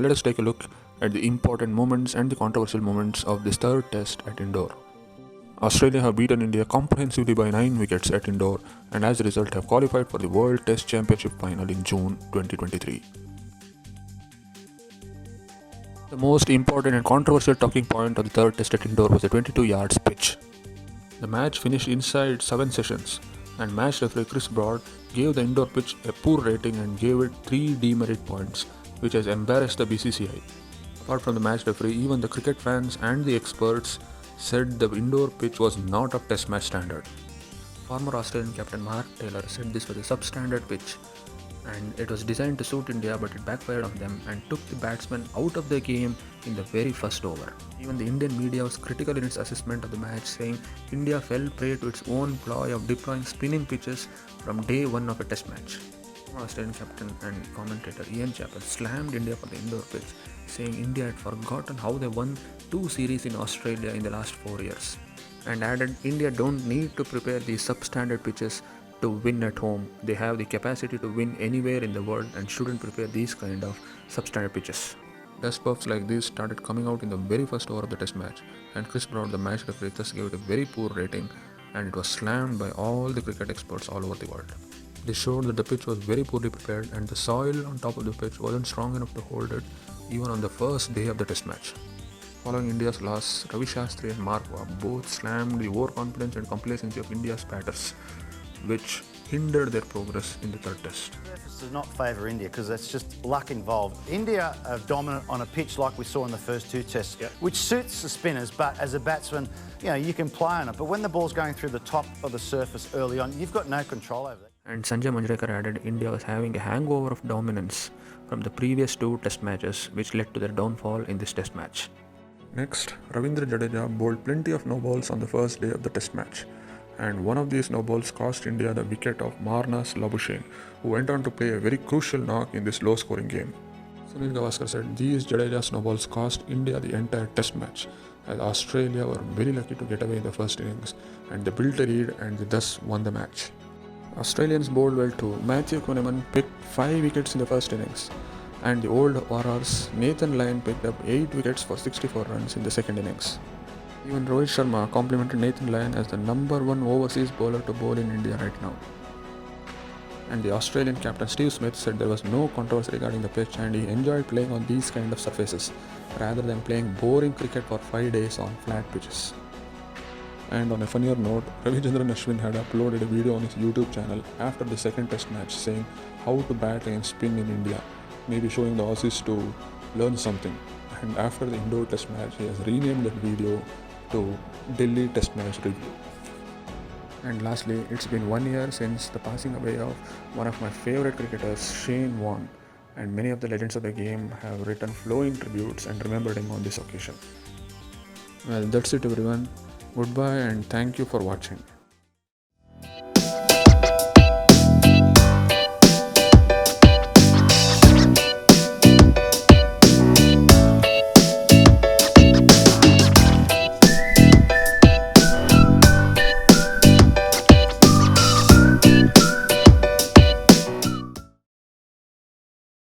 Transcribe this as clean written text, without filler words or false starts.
let us take a look at the important moments and the controversial moments of this third test at Indore. Australia have beaten India comprehensively by 9 wickets at Indore and as a result have qualified for the World Test Championship final in June 2023. The most important and controversial talking point of the third test at Indore was the 22 yards pitch. The match finished inside 7 sessions and match referee Chris Broad gave the indoor pitch a poor rating and gave it 3 demerit points, which has embarrassed the BCCI. Apart from the match referee, even the cricket fans and the experts said the indoor pitch was not of test match standard. Former Australian captain Mark Taylor said this was a substandard pitch and it was designed to suit India, but it backfired on them and took the batsmen out of the game in the very first over. Even the Indian media was critical in its assessment of the match, saying India fell prey to its own ploy of deploying spinning pitches from day one of a test match. Former Australian captain and commentator Ian Chappell slammed India for the indoor pitch, saying India had forgotten how they won 2 series in Australia in the last 4 years, and added India don't need to prepare these substandard pitches to win at home. They have the capacity to win anywhere in the world and shouldn't prepare these kind of substandard pitches. Dust puffs like these started coming out in the very first over of the test match, and Chris Broad, the match referee, thus gave it a very poor rating and it was slammed by all the cricket experts all over the world. This showed that the pitch was very poorly prepared and the soil on top of the pitch wasn't strong enough to hold it even on the first day of the test match. Following India's loss, Ravi Shastri and Mark Waugh both slammed the overconfidence and complacency of India's batters, which hindered their progress in the third test. This does not favour India because that's just luck involved. India are dominant on a pitch like we saw in the first 2 tests, which suits the spinners, but as a batsman, you can play on it. But when the ball's going through the top of the surface early on, you've got no control over that. And Sanjay Manjrekar added India was having a hangover of dominance from the previous 2 test matches, which led to their downfall in this test match. Next, Ravindra Jadeja bowled plenty of no balls on the first day of the test match, and one of these no balls cost India the wicket of Marnus Labuschagne, who went on to play a very crucial knock in this low-scoring game. Sunil Gavaskar said these Jadeja'S no balls cost India the entire test match, as Australia were very lucky to get away in the first innings and they built a lead and they thus won the match. Australians bowled well too. Matthew Kuhneman picked 5 wickets in the first innings, and the old warriors Nathan Lyon picked up 8 wickets for 64 runs in the second innings. Even Rohit Sharma complimented Nathan Lyon as the number 1 overseas bowler to bowl in India right now. And the Australian captain Steve Smith said there was no controversy regarding the pitch and he enjoyed playing on these kind of surfaces rather than playing boring cricket for 5 days on flat pitches. And on a funnier note, Ravichandran Ashwin had uploaded a video on his YouTube channel after the second test match saying how to bat against spin in India, maybe showing the Aussies to learn something. And after the Indore test match, he has renamed that video to Delhi Test Match Review. And lastly, it's been 1 year since the passing away of one of my favorite cricketers, Shane Warne, and many of the legends of the game have written flowing tributes and remembered him on this occasion. Well, that's it everyone. Goodbye and thank you for watching.